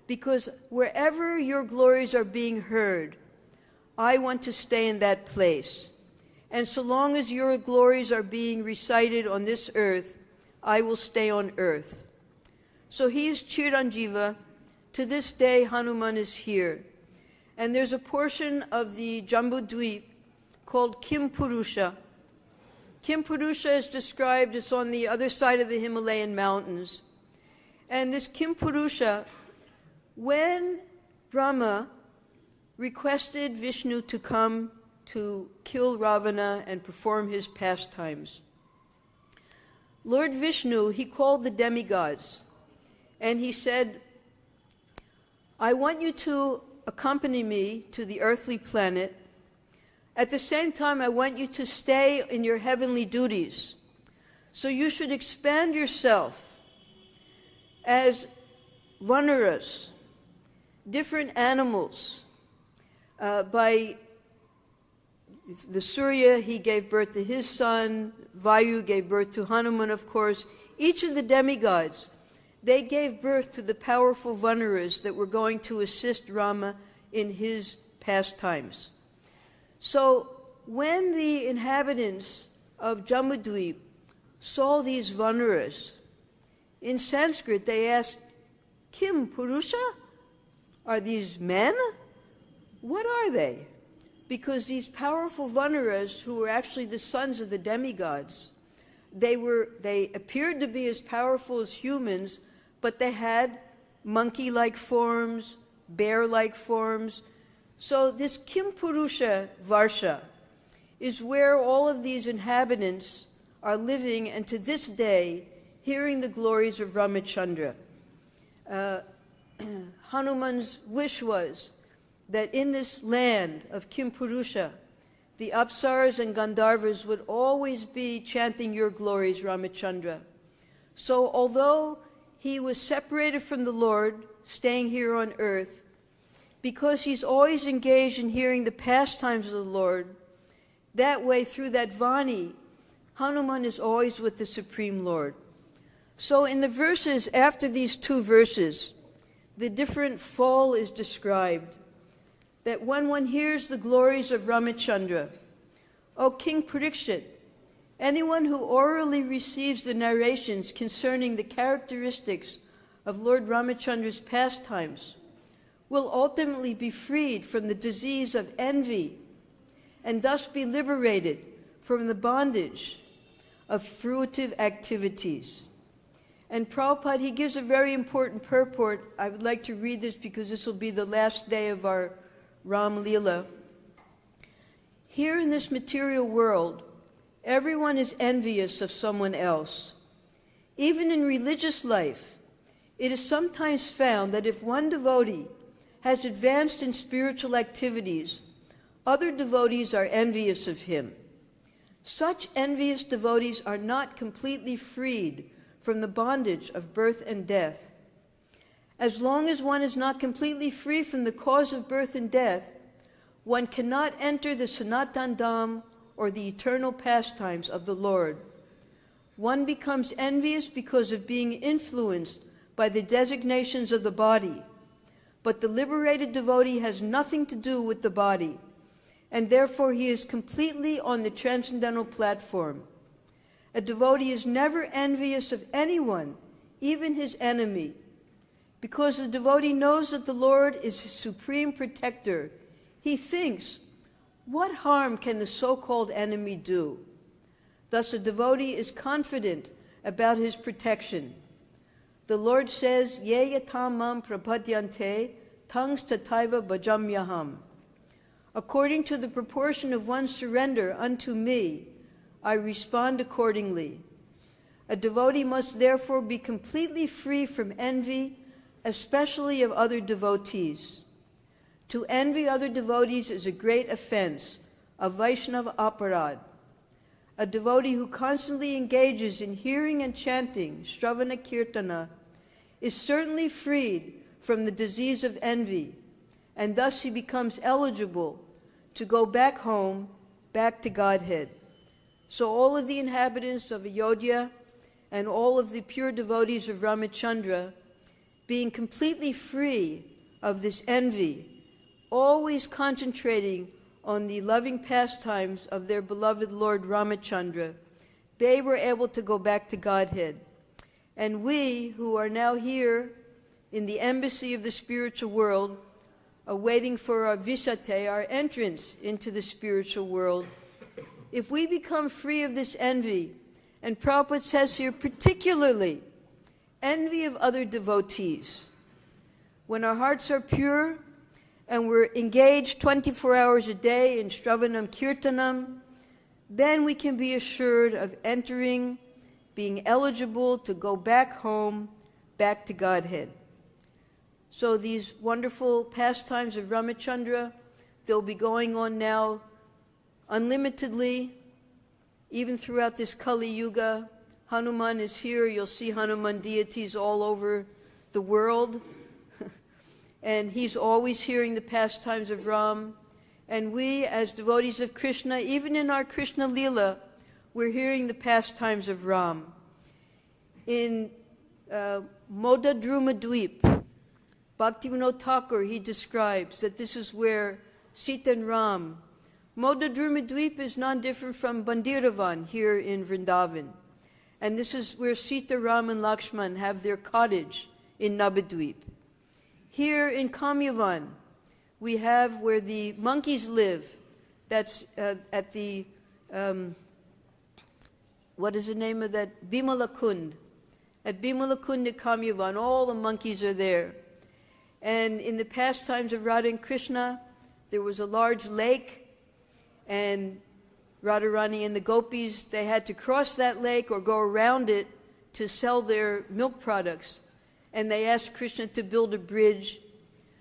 because wherever your glories are being heard, I want to stay in that place. And so long as your glories are being recited on this earth, I will stay on earth. So he is Chiranjiva. To this day, Hanuman is here. And there's a portion of the Jambudvip called Kimpurusha. Kimpurusha is described as on the other side of the Himalayan mountains. And this Kimpurusha, when Rama requested Vishnu to come to kill Ravana and perform his pastimes, Lord Vishnu, he called the demigods, and he said, I want you to accompany me to the earthly planet. At the same time, I want you to stay in your heavenly duties. So you should expand yourself as vanaras, different animals. By the Surya, he gave birth to his son. Vayu gave birth to Hanuman, of course. Each of the demigods, they gave birth to the powerful vanaras that were going to assist Rama in his pastimes. So when the inhabitants of Jambudvip saw these vanaras, in Sanskrit they asked, Kim Purusha? Are these men? What are they? Because these powerful vanaras, who were actually the sons of the demigods, they appeared to be as powerful as humans, but they had monkey-like forms, bear-like forms. So this Kimpurusha Varsha is where all of these inhabitants are living, and to this day, hearing the glories of Ramacandra. Hanuman's wish was that in this land of Kimpurusha, the Apsaras and Gandharvas would always be chanting your glories, Ramacandra. So although he was separated from the Lord, staying here on earth, because he's always engaged in hearing the pastimes of the Lord, that way, through that Vani, Hanuman is always with the Supreme Lord. So in the verses, after these two verses, the different fall is described, that when one hears the glories of Ramacandra, O King Parikshit, anyone who orally receives the narrations concerning the characteristics of Lord Ramacandra's pastimes will ultimately be freed from the disease of envy and thus be liberated from the bondage of fruitive activities. And Prabhupada, he gives a very important purport. I would like to read this because this will be the last day of our Ram Leela. Here in this material world, everyone is envious of someone else. Even in religious life, it is sometimes found that if one devotee has advanced in spiritual activities, other devotees are envious of him. Such envious devotees are not completely freed from the bondage of birth and death. As long as one is not completely free from the cause of birth and death, one cannot enter the Sanatan Dham or the eternal pastimes of the Lord. One becomes envious because of being influenced by the designations of the body, but the liberated devotee has nothing to do with the body, and therefore he is completely on the transcendental platform. A devotee is never envious of anyone, even his enemy, because the devotee knows that the Lord is his supreme protector. He thinks, what harm can the so-called enemy do? Thus a devotee is confident about his protection. The Lord says, Ye yatamam prapadyante tangs tataiva bhajamyaham. According to the proportion of one's surrender unto me, I respond accordingly. A devotee must therefore be completely free from envy, especially of other devotees. To envy other devotees is a great offense, a Vaishnava aparad. A devotee who constantly engages in hearing and chanting, Shravana Kirtana, is certainly freed from the disease of envy, and thus he becomes eligible to go back home, back to Godhead. So all of the inhabitants of Ayodhyā and all of the pure devotees of Rāmacandra, being completely free of this envy, always concentrating on the loving pastimes of their beloved Lord Rāmacandra, they were able to go back to Godhead. And we, who are now here in the embassy of the spiritual world, awaiting for our visate, our entrance into the spiritual world, if we become free of this envy, and Prabhupada says here particularly, envy of other devotees, when our hearts are pure and we're engaged 24 hours a day in Shravanam Kirtanam, then we can be assured of entering, being eligible to go back home, back to Godhead. So these wonderful pastimes of Rāmacandra, they'll be going on now unlimitedly, even throughout this Kali Yuga. Hanuman is here. You'll see Hanuman deities all over the world. And he's always hearing the pastimes of Ram. And we, as devotees of Krishna, even in our Krishna Lila, we're hearing the pastimes of Ram. In Modadruma Dweep, Bhaktivinoda Thakur, he describes that this is where Sita and Ram. Modadruma Dweep is non-different from Bandiravan here in Vrindavan. And this is where Sita, Ram, and Lakshman have their cottage in Nabadweep. Here in Kamyavan, we have where the monkeys live. That's at the, what is the name of that? Bimalakund. At Bimalakund at Kamyavan, all the monkeys are there. And in the pastimes of Radha and Krishna, there was a large lake, and Radharani and the gopis, they had to cross that lake or go around it to sell their milk products. And they asked Krishna to build a bridge.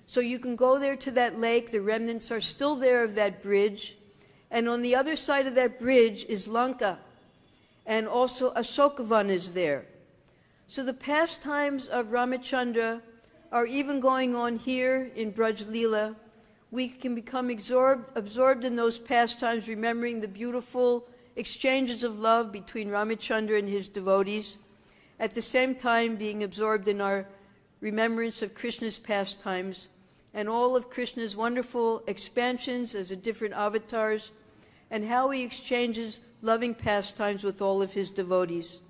So you can go there to that lake, the remnants are still there of that bridge. And on the other side of that bridge is Lanka. And also Ashokavan is there. So the pastimes of Rāmacandra are even going on here in Braj Leela. We can become absorbed in those pastimes, remembering the beautiful exchanges of love between Rāmacandra and his devotees, at the same time being absorbed in our remembrance of Krishna's pastimes and all of Krishna's wonderful expansions as the different avatars, and how he exchanges loving pastimes with all of his devotees.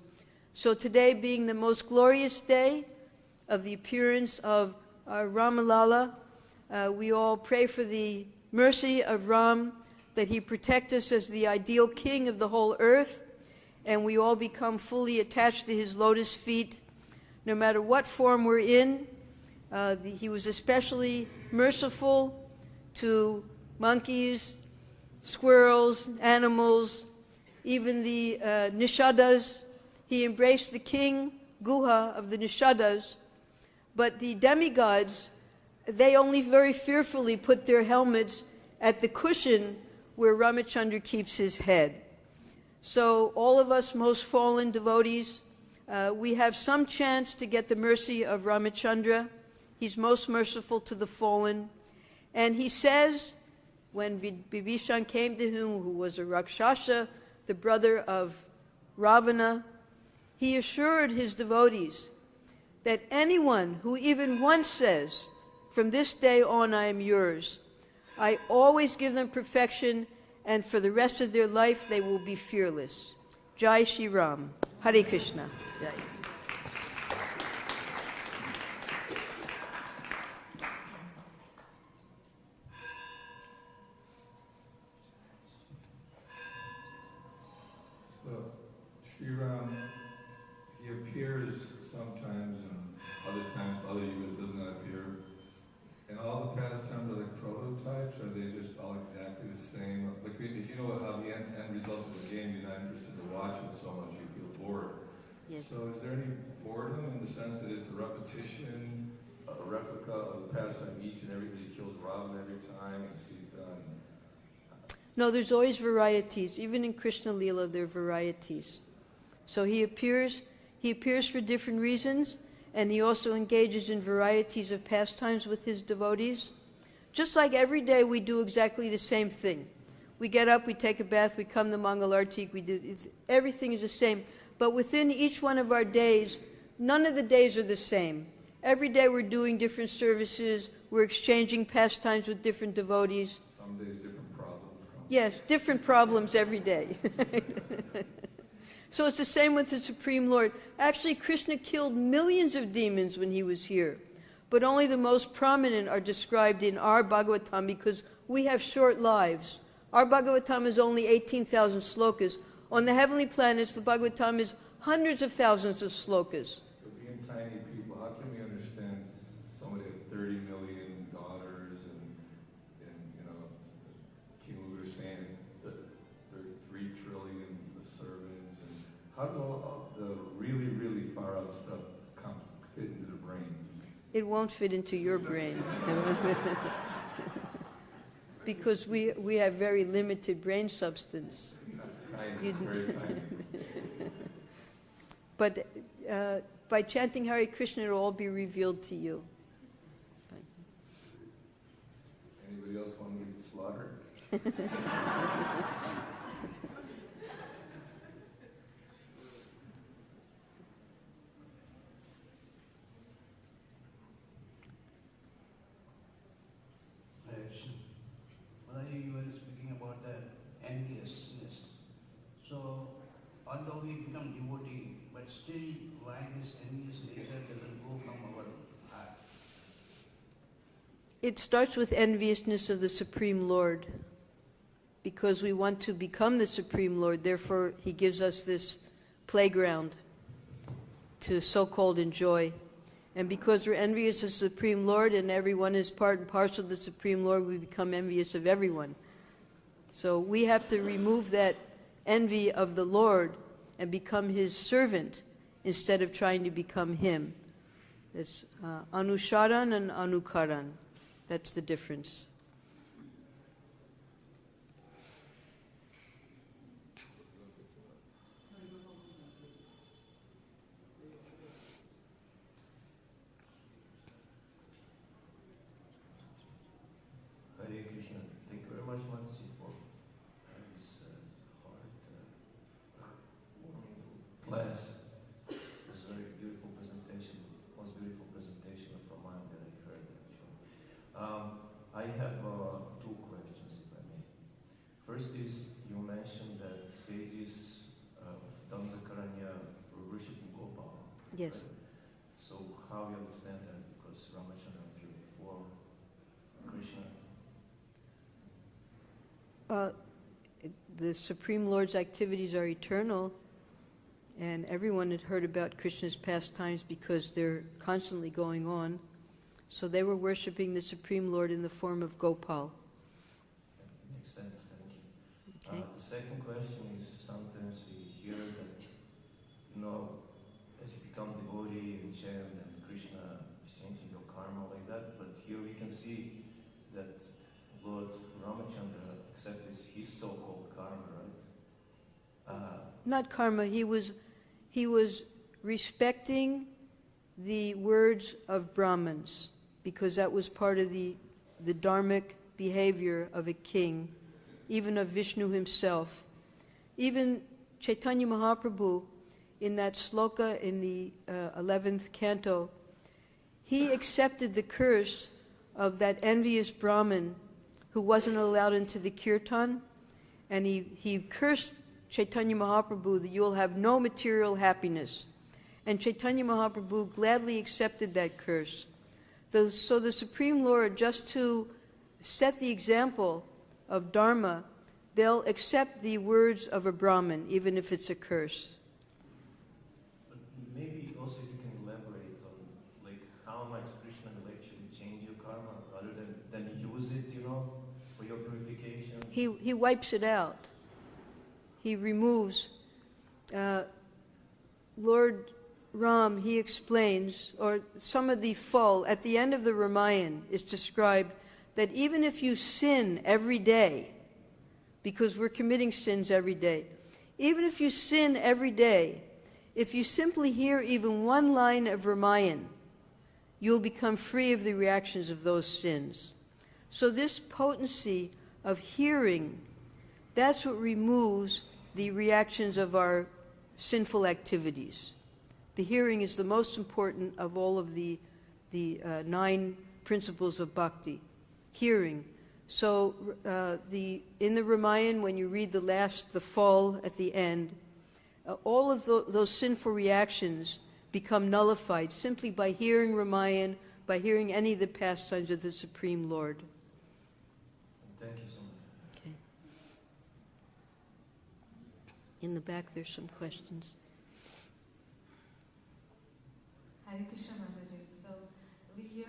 So today being the most glorious day of the appearance of Ramalala, we all pray for the mercy of Ram, that he protect us as the ideal king of the whole earth, and we all become fully attached to his lotus feet, no matter what form we're in. He was especially merciful to monkeys, squirrels, animals, even the nishadas. He embraced the king, Guha, of the nishadas, but the demigods, they only very fearfully put their helmets at the cushion where Ramacandra keeps his head. So all of us most fallen devotees, we have some chance to get the mercy of Ramacandra. He's most merciful to the fallen. And he says, when Vibhishan came to him, who was a Rakshasa, the brother of Ravana, he assured his devotees that anyone who even once says, from this day on I am yours, I always give them perfection, and for the rest of their life they will be fearless. Jai Shri Ram. Hare Krishna. Jai. So, Sri Ram, he appears sometimes, and other times, other yugas does not appear. And all the pastimes are like prototypes, or are they just all exactly the same? Like, if you know how the end result of the game, you're not interested to watch it so much, you feel bored. Yes. So is there any boredom in the sense that it's a repetition, a replica of the pastime each and everybody kills Rama every time, and Sita, and No, there's always varieties. Even in Krishna Lila, there are varieties. So he appears for different reasons, and he also engages in varieties of pastimes with his devotees. Just like every day we do exactly the same thing. We get up, we take a bath, we come to Mangalartik, everything is the same. But within each one of our days, none of the days are the same. Every day we're doing different services, we're exchanging pastimes with different devotees. some days different problems come. Yes, different problems every day. So it's the same with the Supreme Lord. Actually, Krishna killed millions of demons when he was here. But only the most prominent are described in our Bhagavatam because we have short lives. Our Bhagavatam is only 18,000 slokas. On the heavenly planets, the Bhagavatam is hundreds of thousands of slokas. But being tiny people, how can we understand somebody with 30 million daughters and you know, King Luger saying that there are 3 trillion servants, and how does all the really, really far out stuff fit into the brain? It won't fit into your brain. Because we have very limited brain substance. Tiny, very tiny. But by chanting Hare Krishna, it will all be revealed to you. Anybody else want to get slaughtered? Mataji, you were speaking about the enviousness. So, although we become devotee, but still why this envious nature doesn't go from our heart? It starts with enviousness of the Supreme Lord. Because we want to become the Supreme Lord, therefore he gives us this playground to so-called enjoy. And because we're envious of the Supreme Lord and everyone is part and parcel of the Supreme Lord, we become envious of everyone. So we have to remove that envy of the Lord and become his servant instead of trying to become him. It's anusharan and anukaran. That's the difference. Hare Krishna. Thank you very much, Mataji, for this heart-warming class. It was a very beautiful presentation, most beautiful presentation of Ramayana that I heard, actually. I have 2 questions, if I may. First is, you mentioned that sages of Dandakaranya were worshipping Gopal. Yes. Right? So how you understand that? Because Rāmacandra appeared before Krishna. The Supreme Lord's activities are eternal, and everyone had heard about Krishna's pastimes because they're constantly going on. So they were worshipping the Supreme Lord in the form of Gopal. Makes sense, thank you. Okay. The second question is, sometimes we hear that, you know, as you become devotee and chant and Krishna is changing your karma like that, but here we can see that Lord Rāmacandra accepted his so-called karma, right? Not karma, he was respecting the words of Brahmins, because that was part of the dharmic behavior of a king, even of Vishnu himself. Even Chaitanya Mahaprabhu, in that sloka in the 11th canto, he accepted the curse of that envious Brahmin who wasn't allowed into the kirtan, and he cursed Chaitanya Mahaprabhu that you will have no material happiness. And Chaitanya Mahaprabhu gladly accepted that curse. So the Supreme Lord, just to set the example of Dharma, they'll accept the words of a Brahmin, even if it's a curse. But maybe also if you can elaborate on like how much Krishna will actually change your karma, rather than use it, for your purification. He wipes it out. He removes. Lord Ram, he explains, or some of the fall at the end of the Ramayana is described that even if you sin every day, because we're committing sins every day, even if you sin every day, if you simply hear even one line of Ramayana, you'll become free of the reactions of those sins. So this potency of hearing, that's what removes the reactions of our sinful activities. The hearing is the most important of all of the 9 principles of bhakti. Hearing. So in the Ramayana, when you read the fall at the end, all of those sinful reactions become nullified simply by hearing Ramayana, by hearing any of the pastimes of the Supreme Lord. Thank you so much. Okay. In the back, there's some questions. Hare Krishna, Mataji. So we hear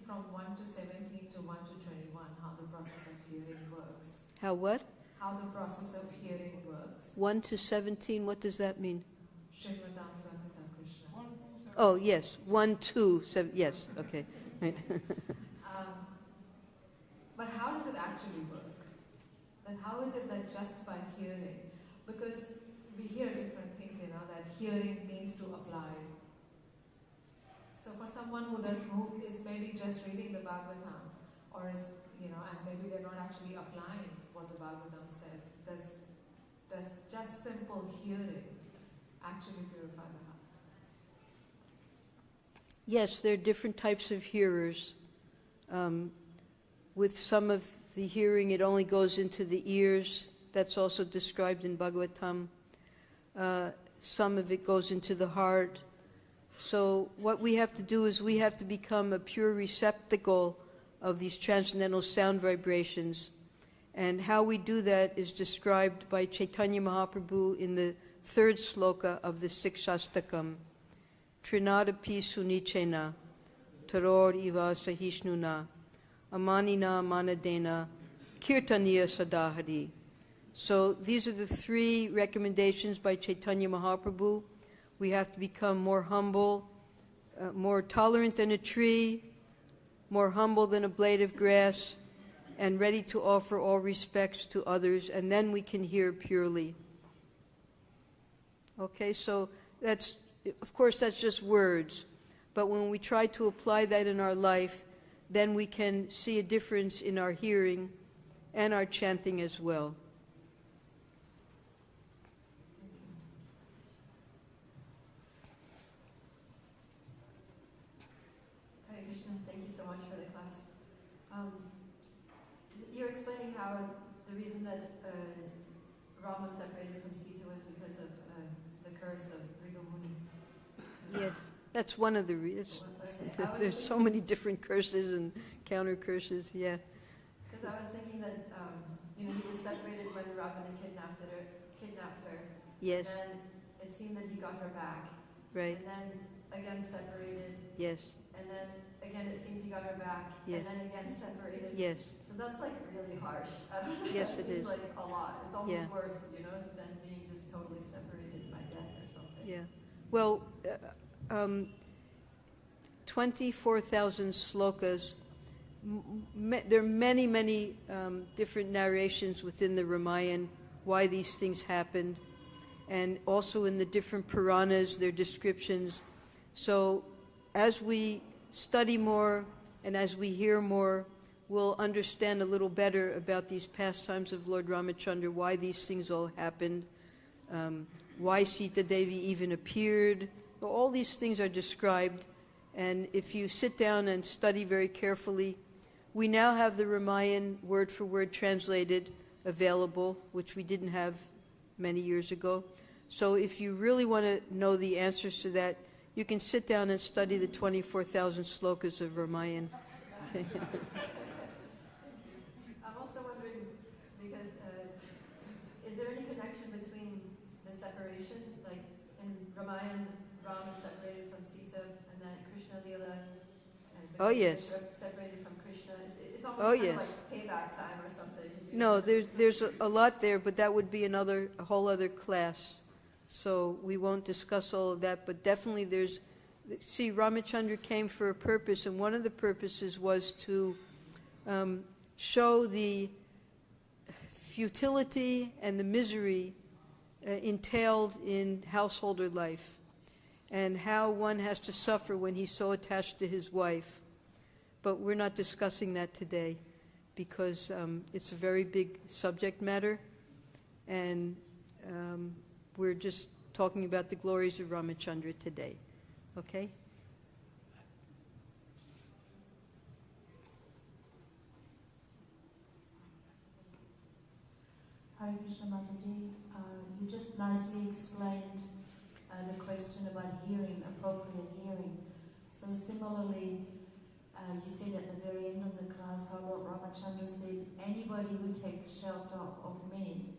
from 1 to 17 to 1 to 21 how the process of hearing works. How what? How the process of hearing works. 1 to 17, what does that mean? Srimatan Swamita Krishna. Oh, yes. 1, 2, 7, yes, okay. Right. But how does it actually work? And how is it that just by hearing, because we hear different things, that hearing means to apply. So for someone who is maybe just reading the Bhagavatam, or is, and maybe they're not actually applying what the Bhagavatam says, does just simple hearing actually purify the heart? Yes, there are different types of hearers. With some of the hearing, it only goes into the ears. That's also described in Bhagavatam. Some of it goes into the heart. So what we have to do is we have to become a pure receptacle of these transcendental sound vibrations. And how we do that is described by Chaitanya Mahaprabhu in the 3rd sloka of the 6th Shastakam. Trinadapi sunichena, taror iva sahishnuna, amanina manadena, kirtaniya sadahari. So these are the 3 recommendations by Chaitanya Mahaprabhu. We have to become more humble, more tolerant than a tree, more humble than a blade of grass, and ready to offer all respects to others, and then we can hear purely. Okay, so that's, of course, that's just words. But when we try to apply that in our life, then we can see a difference in our hearing and our chanting as well. Hare Krishna, thank you so much for the class. You're explaining how the reason that Rama separated from Sita was because of the curse of Rigomuni. Yes, that's one of the reasons. There's so many different curses and counter curses, yeah. Because I was thinking that, he was separated when Ravana kidnapped her. Yes. And then it seemed that he got her back. Right. And then again separated. Yes. And then again it seems he got her back. Yes. And then again separated. Yes. So that's like really harsh. I don't know. Yes, it seems is. like a lot. It's almost Yeah. worse, than being just totally separated by death or something. Yeah. Well, 24,000 slokas. There are many, many different narrations within the Ramayana why these things happened. And also in the different Puranas, their descriptions. So as we study more and as we hear more, we'll understand a little better about these pastimes of Lord Rāmacandra, why these things all happened, why Sita Daivi even appeared. All these things are described, and if you sit down and study very carefully, we now have the Ramayana word for word translated available, which we didn't have many years ago. So if you really want to know the answers to that, you can sit down and study the 24,000 slokas of Ramayana. I'm also wondering, because is there any connection between the separation, like in Ramayana, Rama is separated from Sita, and then Krishna Leela, Oh, yes. separated from Krishna. It's almost kind of like payback time or something. No, there's a lot there, but that would be a whole other class. So we won't discuss all of that, but definitely see, Rāmacandra came for a purpose, and one of the purposes was to show the futility and the misery entailed in householder life, and how one has to suffer when he's so attached to his wife. But we're not discussing that today, because it's a very big subject matter, and we're just talking about the glories of Rāmacandra today. Okay? Hare Krishna Mataji, you just nicely explained the question about hearing, appropriate hearing. So similarly, you said at the very end of the class how Lord Rāmacandra said, anybody who takes shelter of me,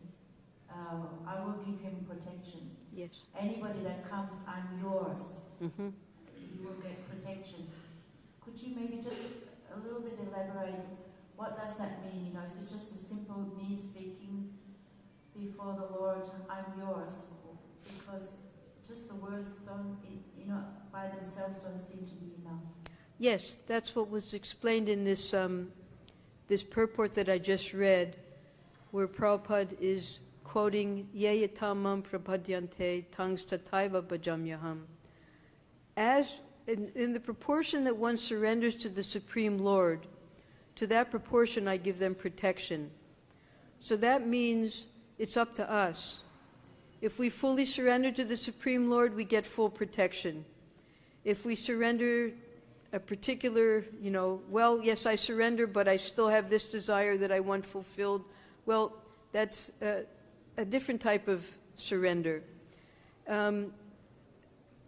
I will give him protection. Yes. Anybody that comes, I'm yours. Mm-hmm. You will get protection. Could you maybe just a little bit elaborate, what does that mean? Is it just a simple me speaking before the Lord, I'm yours? Because just the words don't, by themselves don't seem to be enough. Yes, that's what was explained in this this purport that I just read, where Prabhupada is quoting Yayatamam prapadyante tangs tataiva bhajamyaham. As in the proportion that one surrenders to the Supreme Lord, to that proportion I give them protection. So that means it's up to us. If we fully surrender to the Supreme Lord, we get full protection. If we surrender a particular, well, yes, I surrender, but I still have this desire that I want fulfilled, well, that's a different type of surrender.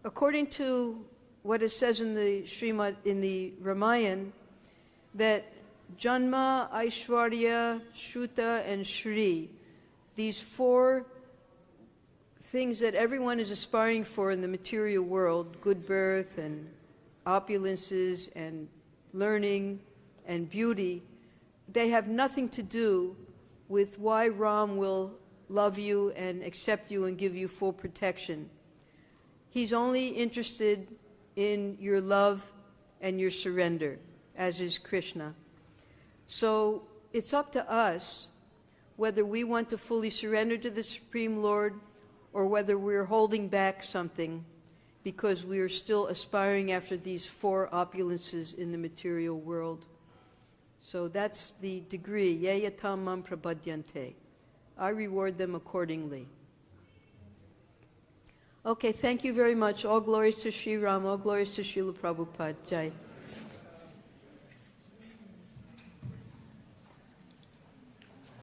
According to what it says in the Ramayana, that Janma, Aishwarya, Shruta, and Shri, these four things that everyone is aspiring for in the material world, good birth and opulences and learning and beauty, they have nothing to do with why Ram will love you and accept you and give you full protection. He's only interested in your love and your surrender, as is Krishna. So it's up to us whether we want to fully surrender to the Supreme Lord or whether we're holding back something because we are still aspiring after these four opulences in the material world. So that's the degree, yayatamam prapadyante. I reward them accordingly. Okay, thank you very much. All glories to Sri Rama, all glories to Srila Prabhupada. Jai.